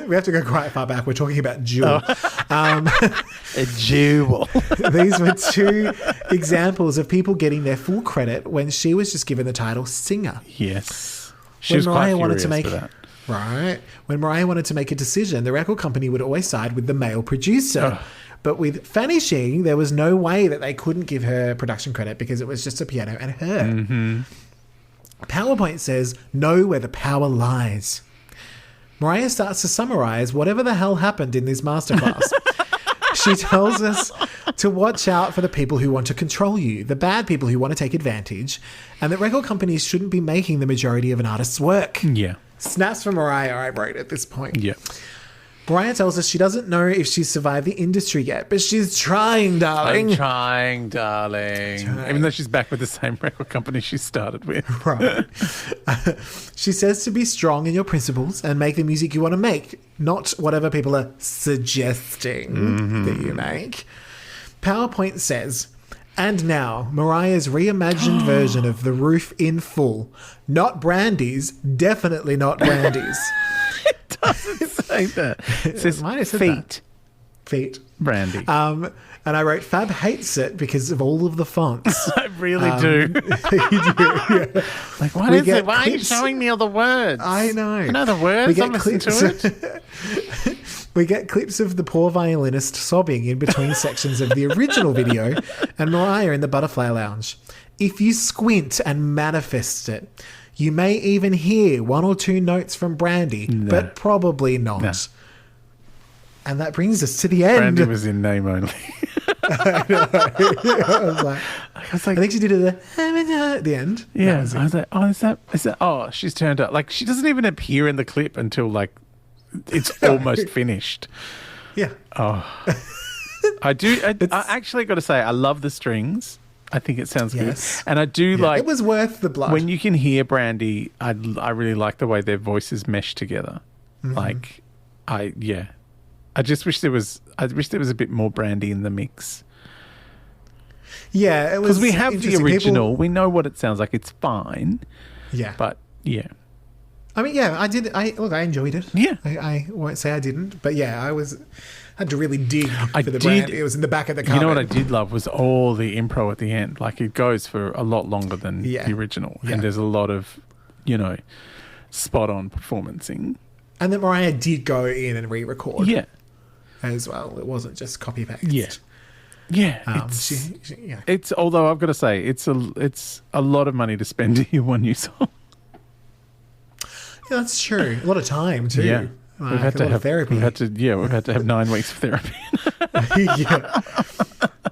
We have to go quite far back. We're talking about Jewel. A jewel. These were 2 examples of people getting their full credit when she was just given the title singer. Yes. She When was Mariah quite wanted to furious make for that. Right. When Mariah wanted to make a decision, the record company would always side with the male producer. But with Fanny Shee, there was no way that they couldn't give her production credit because it was just a piano and her. PowerPoint says, know where the power lies. Mariah starts to summarize whatever the hell happened in this masterclass. She tells us to watch out for the people who want to control you, the bad people who want to take advantage, and that record companies shouldn't be making the majority of an artist's work. Yeah. Snaps for Mariah, I wrote at this point. Yeah. Mariah tells us she doesn't know if she's survived the industry yet, but she's trying, darling. I'm trying, darling. Even though she's back with the same record company she started with. Right. She says to be strong in your principles and make the music you want to make, not whatever people are suggesting that you make. PowerPoint says, and now, Mariah's reimagined version of The Roof in full. Not Brandy's, definitely not Brandy's. Doesn't say that. It says Might have said feet. Feet. Brandy. And I wrote, Fab hates it because of all of the fonts. I really do. You do, yeah. Like, what We is get it? Why are you clips- showing me all the words? I know. I know the words. I'm listening to it. We get clips of the poor violinist sobbing in between sections of the original video and Mariah in the Butterfly Lounge. If you squint and manifest it, you may even hear 1 or 2 notes from Brandy, but probably not. No. And that brings us to the end. Brandy was in name only. I was like, I think she did it at the end. Yeah. That was it. I was like, oh, is that? Oh, she's turned up. Like, she doesn't even appear in the clip until like it's almost finished. Yeah. Oh, I do. I actually got to say, I love the strings. I think it sounds Yes. good, and I do like. It was worth the blood. When you can hear Brandy, I really like the way their voices mesh together. Like, I just wish there was a bit more Brandy in the mix. Yeah, it was because we have the interesting. original. We know what it sounds like. It's fine. Yeah, but yeah. I mean, yeah, I did. I enjoyed it. Yeah, I won't say I didn't, but yeah, I had to really dig for the brand. It was in the back of the cupboard. You know what I did love was all the improv at the end. Like it goes for a lot longer than the original, and there's a lot of, spot on performancing. And then Mariah did go in and re-record. Yeah, as well. It wasn't just copy paste. Yeah. Yeah, it's. Although I've got to say, it's a lot of money to spend to hear one new song. Yeah, that's true. A lot of time too. Yeah, we've had to have therapy. We've had to have 9 weeks of therapy. Yeah,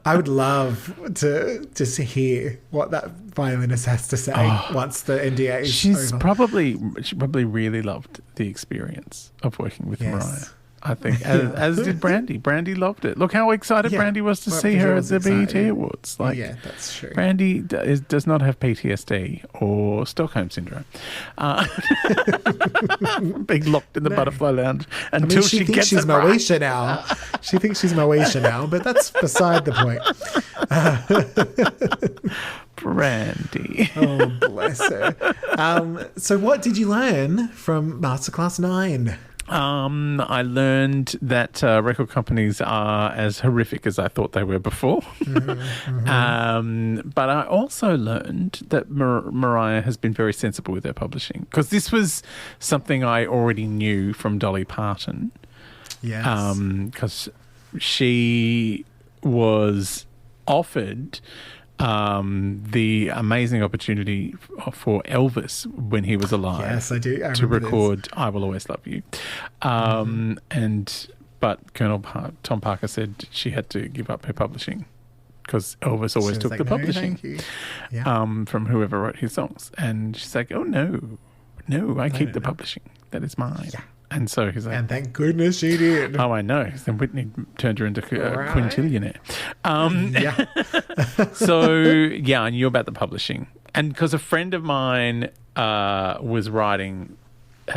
I would love to just hear what that violinist has to say once the NDA is over. She probably really loved the experience of working with Mariah. I think, as did Brandy. Brandy loved it. Look how excited Brandy was to see her at the BET Awards. Like, yeah, that's true. Brandy does not have PTSD or Stockholm Syndrome. Being locked in the butterfly lounge until she thinks gets she's it Moesha right. now. She thinks she's Moesha now, but that's beside the point. Brandy. Oh, bless her. So what did you learn from Masterclass 9? I learned that record companies are as horrific as I thought they were before. But I also learned that Mariah has been very sensible with her publishing, because this was something I already knew from Dolly Parton. Yes. Because she was offered the amazing opportunity for Elvis when he was alive. Yes, I do. To record "I Will Always Love You," but Colonel Tom Parker said she had to give up her publishing because Elvis always took the publishing from whoever wrote his songs, and she's like, "Oh no, I keep the publishing. That is mine." Yeah. And so he's like, and thank goodness she did. Oh, I know. Then Whitney turned her into a quintillionaire. So, I knew about the publishing. And because a friend of mine had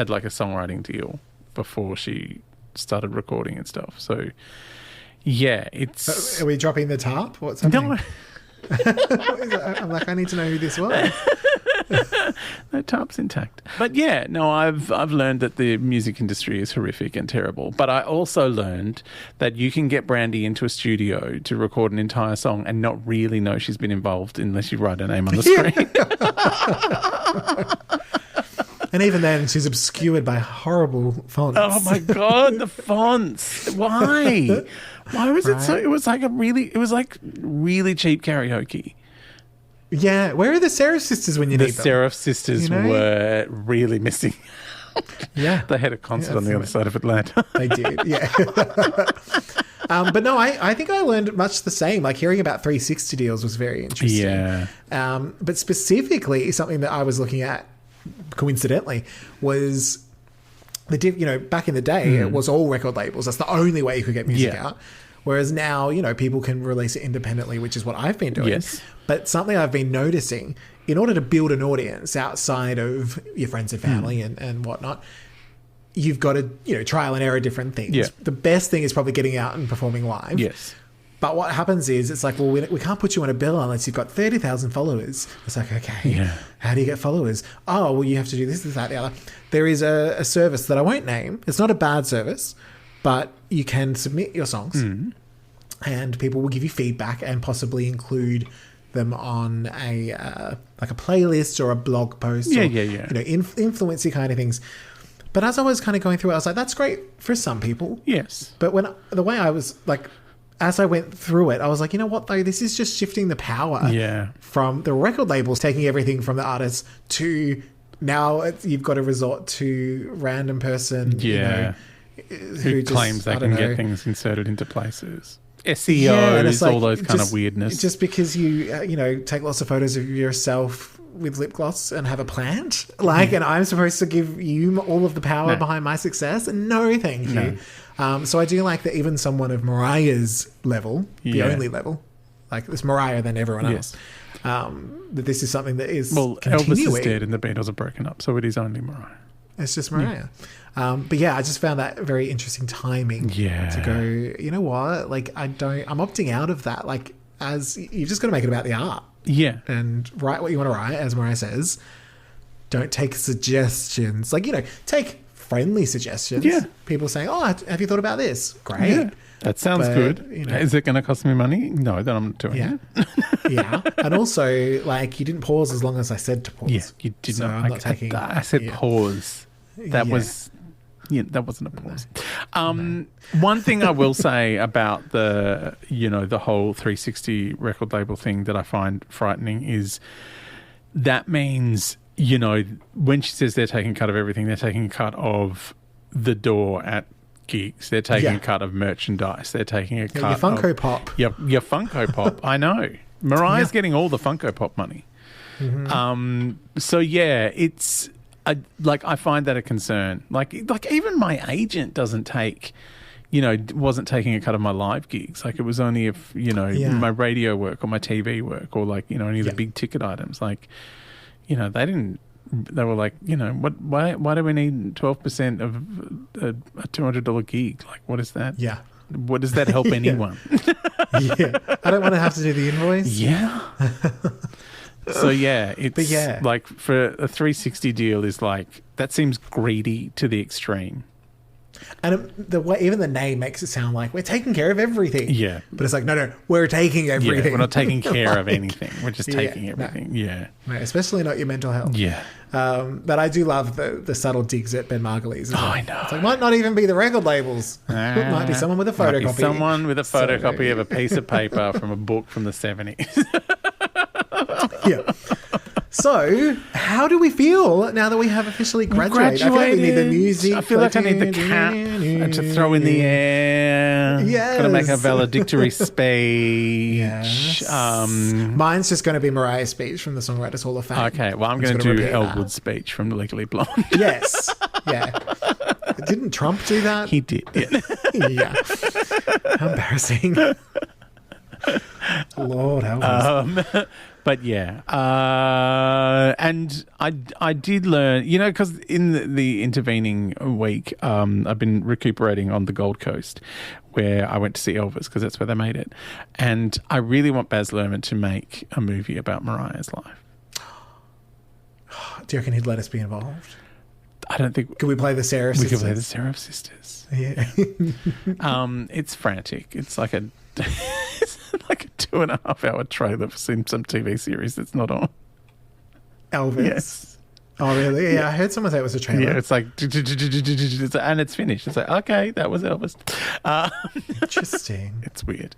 like a songwriting deal before she started recording and stuff. So, yeah, it's... Are we dropping the tarp? What's happening? No. I'm like, I need to know who this was. No, tarp's intact. But yeah, no, I've learned that the music industry is horrific and terrible. But I also learned that you can get Brandy into a studio to record an entire song and not really know she's been involved unless you write her name on the screen. And even then, she's obscured by horrible fonts. Oh my God, the fonts. Why? Why was it so? It was like really cheap karaoke. Yeah, where are the Seraph sisters when you need them? The Seraph sisters were really missing. Yeah. They had a concert on the other side of Atlanta. They did, yeah. But no, I think I learned much the same. Like hearing about 360 deals was very interesting. Yeah. But specifically, something that I was looking at, coincidentally, was back in the day, it was all record labels. That's the only way you could get music out. Whereas now, people can release it independently, which is what I've been doing. Yes. But something I've been noticing, in order to build an audience outside of your friends and family and whatnot, you've got to, trial and error different things. Yeah. The best thing is probably getting out and performing live. Yes. But what happens is, it's like, well, we can't put you on a bill unless you've got 30,000 followers. It's like, okay, how do you get followers? Oh, well, you have to do this, that, the other. There is a service that I won't name. It's not a bad service, but you can submit your songs and people will give you feedback and possibly include them on a playlist or a blog post or influency kind of things. But as I was kind of going through it, I was like, that's great for some people. Yes. But the way I was like, as I went through it, I was like, you know what though, this is just shifting the power from the record labels taking everything from the artists to now you've got to resort to random person who claims they can get things inserted into places. SEOs, all those kind of weirdness. Just because you, take lots of photos of yourself with lip gloss and have a plant, and I'm supposed to give you all of the power behind my success? No, thank you. So I do like that even someone of Mariah's level, the only level, like this Mariah than everyone else, that this is something that is continuing. Elvis is dead and the Beatles are broken up, so it is only Mariah. It's just Mariah. But yeah, I just found that very interesting timing. Yeah. To go, you know what? Like, I'm opting out of that. Like, as you've just got to make it about the art. Yeah. And write what you want to write, as Mariah says. Don't take suggestions. Like, take friendly suggestions. Yeah. People saying, oh, have you thought about this? Great. Yeah. That sounds good. Is it going to cost me money? No, then I'm not doing it. Yeah. And also, like, you didn't pause as long as I said to pause. Yeah, you did So not. I'm not taking... I said pause. That was... Yeah, that wasn't a pause. One thing I will say about the whole 360 record label thing that I find frightening is that means, when she says they're taking a cut of everything, they're taking a cut of the door at gigs. They're taking a cut of merchandise. They're taking a cut your Funko Pop. Your Funko Pop. I know. Mariah's getting all the Funko Pop money. Mm-hmm. So, yeah, it's... I find that a concern. Like even my agent doesn't take, wasn't taking a cut of my live gigs. Like it was only if, my radio work or my TV work or like, any of the big ticket items. Like, they didn't, they were like, why do we need 12% of a $200 gig? Like, what is that? Yeah. What does that help anyone? Yeah. I don't want to have to do the invoice. Yeah. So, yeah, it's like for a 360 deal is like, that seems greedy to the extreme. And even the name makes it sound like we're taking care of everything. Yeah. But it's like, no, we're taking everything. Yeah, we're not taking care of anything. We're just taking everything. No, especially not your mental health. Yeah. But I do love the subtle digs at Ben Margulies. Oh, I know. It's like, might not even be the record labels. It might be someone with a photocopy. Someone with a photocopy of a piece of paper from a book from the 70s. Yeah. So, how do we feel now that we have officially graduated? I feel like we need the music. I feel like I need the cap to throw in the air. Yes. Got to make a valedictory speech. Yes. Mine's just going to be Mariah's speech from the Songwriters Hall of Fame. Okay, well, I'm going to do Elwood's speech from Legally Blonde. Yes. Yeah. Didn't Trump do that? He did, yeah. Yeah. How embarrassing. Lord help us. But yeah, and I did learn, because in the intervening week, I've been recuperating on the Gold Coast, where I went to see Elvis because that's where they made it, and I really want Baz Luhrmann to make a movie about Mariah's life. Do you reckon he'd let us be involved? I don't think. Could we play the Seraph Sisters? We could play the Seraph Sisters. Yeah. It's frantic. It's like a. It's like a 2.5 hour trailer for some TV series that's not on. Elvis? Yes. Oh, really? Yeah, I heard someone say it was a trailer. Yeah, it's like, and it's finished. It's like, okay, that was Elvis. Interesting. It's weird.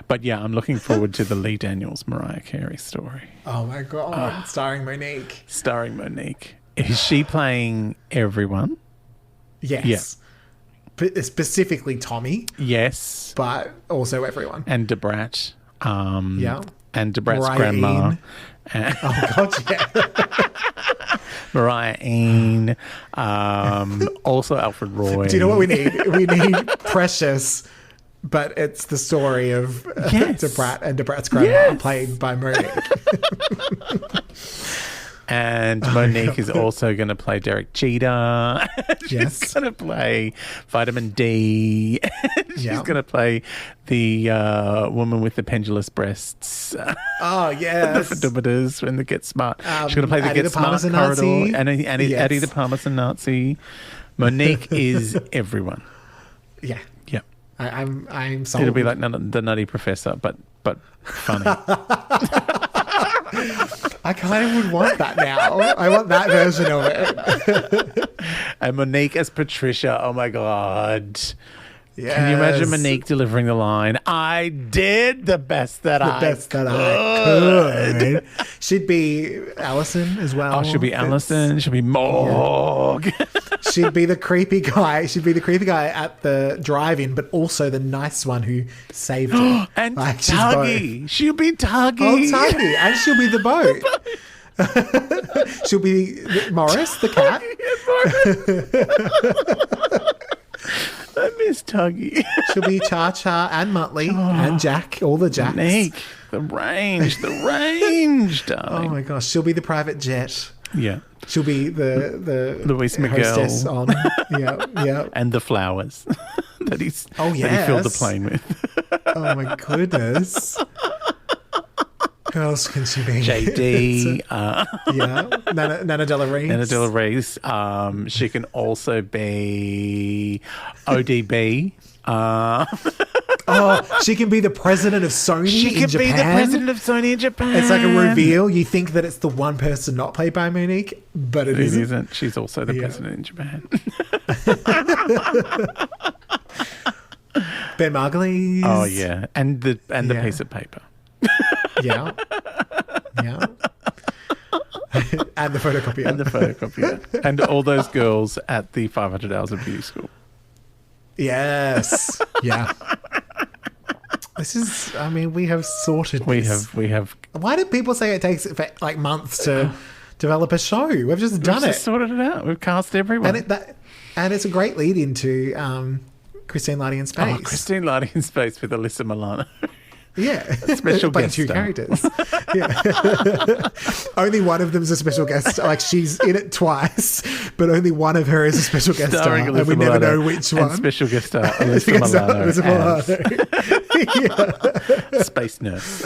But yeah, I'm looking forward to the Lee Daniels Mariah Carey story. Oh my God. Starring Monique. Is she playing everyone? Yes. Yeah. Specifically Tommy. Yes. But also everyone. And Debrat. Yeah. And Debrat's Mariah grandma. Oh, God, yeah. Mariah Ain. Also Alfred Roy. Do you know what we need? We need Precious, but it's the story of Debrat and Debrat's grandma played by Monique. And Monique is also going to play Derek Jeter. She's going to play Vitamin D. She's going to play the woman with the pendulous breasts. Oh, yes. The Fadubitas when they get smart. She's going to play the Get Smart corridor. And Addie the Parmesan Nazi. Monique is everyone. Yeah. Yeah. I'm sold. It'll be like the Nutty Professor, but funny. I kind of would want that now. I want that version of it. And Monique as Patricia. Oh, my God. Yes. Can you imagine Monique delivering the line, I did the best that I could. She'd be Alison as well. Oh, she'll be Alison. She'll be Morg. Yeah. She'd be the creepy guy. She'd be the creepy guy at the drive-in, but also the nice one who saved her. And like, Tuggy. She'll be Tuggy. Oh, Tuggy. And she'll be the boat. She'll be Morris, the cat. I miss Tuggy. She'll be Cha-Cha and Muttley and Jack, all the Jacks. Nick, the range, darling. Oh my gosh, she'll be the private jet. Yeah. She'll be the Luis Miguel. hostess on. Yeah. And the flowers that he filled the plane with. Oh my goodness. Who else can she be? JD. Nana Della Reese. Nana Della Reese. She can also be ODB. She can be the president of Sony She in can Japan. be the president of Sony in Japan. It's like a reveal. You think that it's the one person not played by Monique, but it isn't. She's also the president in Japan. Ben Margulies. Oh, yeah. And the piece of paper. Yeah. And the photocopier. And all those girls at the 500 Hours of Beauty School. Yes. Yeah. This is, we have sorted this. We have. Why do people say it takes like months to develop a show? We've just done it. We've just sorted it out. We've cast everyone. And it's a great lead into Christine Lardy in Space. Oh, Christine Lardy in Space with Alyssa Milano. Yeah. Special playing guest two star. characters. Yeah. Only one of them is a special guest. Like, she's in it twice, but only one of her is a special guest star. Starring And Alyssa we never Milano know which and one. special guest star Alyssa Milano. Space nurse.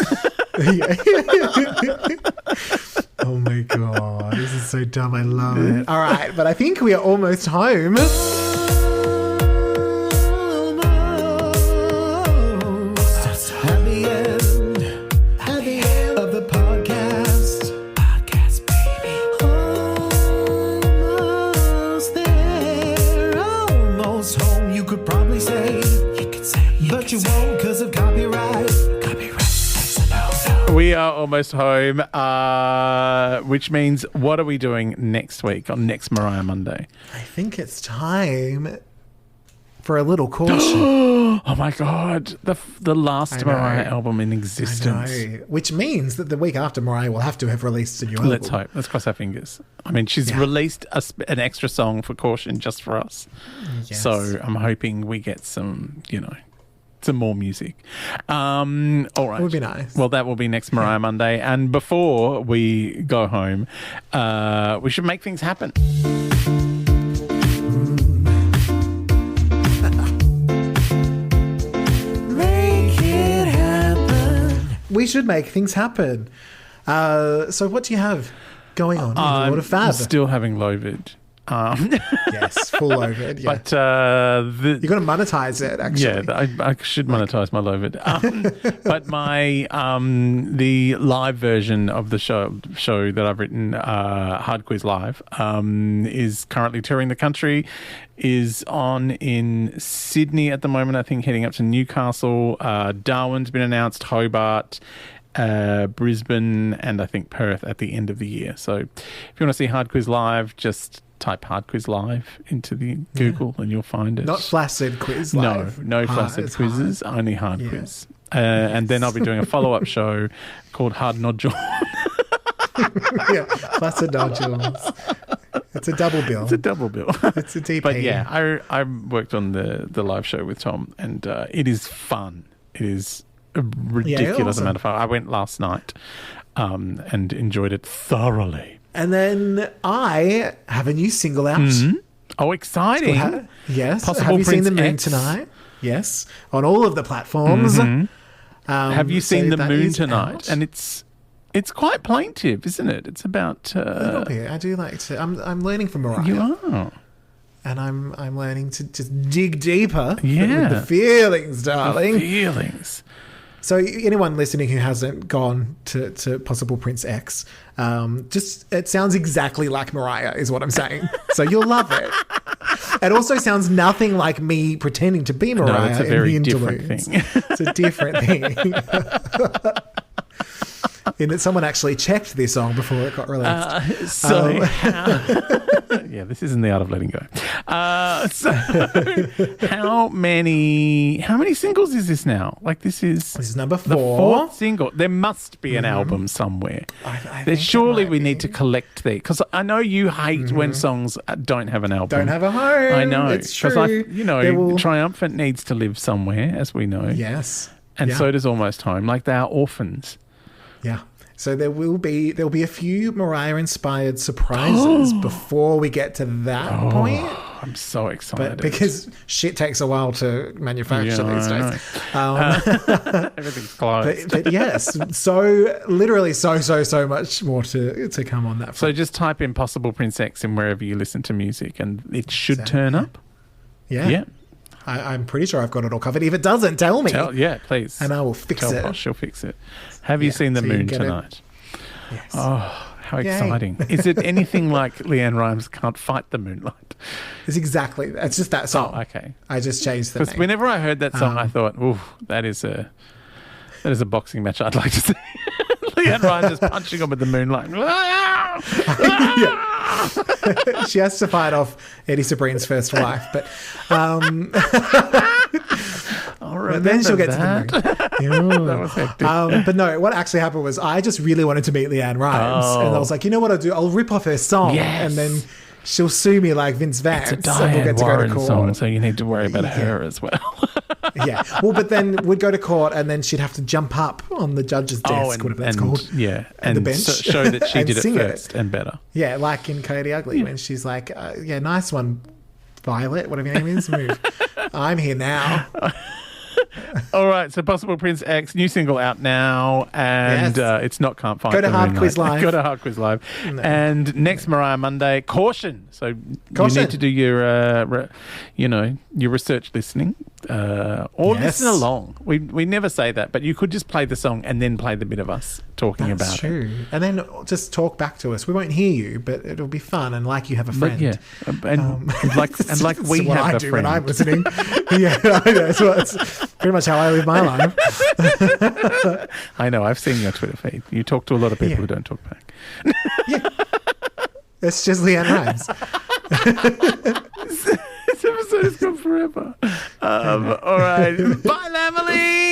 Oh my God. This is so dumb. I love it. All right. But I think we are almost home. We are almost home, which means what are we doing next week on Next Mariah Monday? I think it's time for a little caution. Oh my God, the last Mariah album in existence. I know. Which means that the week after, Mariah will have to have released a new album. Let's hope. Let's cross our fingers. I mean, she's released an extra song for Caution just for us. Yes. So I'm hoping we get some, some more music. All right. It would be nice. Well, that will be next Mariah Monday. And before we go home, we should make things happen. We should make things happen. So what do you have going on in the world of Fab? I'm still having Lovid. Yes, full Lovid. Yeah. But you're going to monetize it, actually. Yeah, I should monetize my Lovid. But my the live version of the show that I've written, Hard Quiz Live, is currently touring the country. Is on in Sydney at the moment. I think heading up to Newcastle. Darwin's been announced. Hobart. Brisbane and I think Perth at the end of the year. So if you want to see Hard Quiz Live, just type Hard Quiz Live into the Google and you'll find it. Not Flaccid Quiz Live. No Flaccid quizzes, only Hard Quiz. And then I'll be doing a follow-up show called Hard Nodule. Flaccid Nodules. It's a double bill. It's a double bill. It's a DP. But yeah, I worked on the live show with Tom and it is fun. It is a ridiculous amount of fun. I went last night and enjoyed it thoroughly. And then I have a new single out. Mm-hmm. Oh, exciting. Yes. Possible have you Prince seen The Moon X? Tonight? Yes. On all of the platforms. Mm-hmm. Have you seen The Moon Tonight? Out. And it's quite plaintive, isn't it? It's about... a little bit. I do like to... I'm learning from Mariah. You are. And I'm learning to just dig deeper with the feelings, darling. The feelings. So anyone listening who hasn't gone to Possible Prince X, it sounds exactly like Mariah is what I'm saying. So you'll love it. It also sounds nothing like me pretending to be Mariah. No, it's a very in the different interludes. thing. It's a different thing. In that someone actually checked this song before it got released. Yeah, this isn't the art of letting go. So how many singles is this now? Like this is number 4. The 4th single. There must be an album somewhere. Surely we need to collect these because I know you hate when songs don't have an album. Don't have a home. I know. It's true. Triumphant needs to live somewhere, as we know. Yes. And so does Almost Home. Like they are orphans. Yeah. So there'll be a few Mariah-inspired surprises before we get to that point. I'm so excited. But because shit takes a while to manufacture these days. Everything's closed. But yes, so literally so much more to come on that front. So just type in Possible Prince X in wherever you listen to music and it should turn up. Yeah. I'm pretty sure I've got it all covered. If it doesn't, tell me. Please. And I will fix it. Posh, she'll fix it. Have you seen the moon tonight? Yes. Oh, how exciting. Is it anything like Leanne Rimes Can't Fight the Moonlight? It's just that song. Oh, okay. I just changed the name. Because whenever I heard that song, I thought, that is a boxing match I'd like to see. Leanne Rimes just punching on with the moonlight. She has to fight off Eddie Sabrine's first wife, but then she'll get to the moon. That was hectic. But no, what actually happened was I just really wanted to meet Leanne Rimes, and I was like, you know what I'll do? I'll rip off her song, and then she'll sue me like Vince Vance. It's a Diane Warren song, so you need to worry about her as well. Yeah. Well, but then we'd go to court and then she'd have to jump up on the judge's desk, whatever that's called. Yeah. And the bench. Show that she did it first and better. Yeah, like in Coyote Ugly when she's like, nice one, Violet, whatever your name is, move. I'm here now. All right, so Possible Prince X, new single out now, and it's not Can't Fight. Go to Hard Quiz Live. Go to Hard Quiz Live. No. And next Mariah Monday, Caution. So you need to do your, your research listening, or listen along. We never say that, but you could just play the song and then play the bit of us talking about it. That's true. And then just talk back to us. We won't hear you, but it'll be fun and like you have a friend. But and like we what have I a do friend. when I'm listening. I know. It's pretty much how I live my life. I know. I've seen your Twitter feed. You talk to a lot of people who don't talk back. It's just Leanne Rimes. This episode has gone forever. All right. Bye, Emily.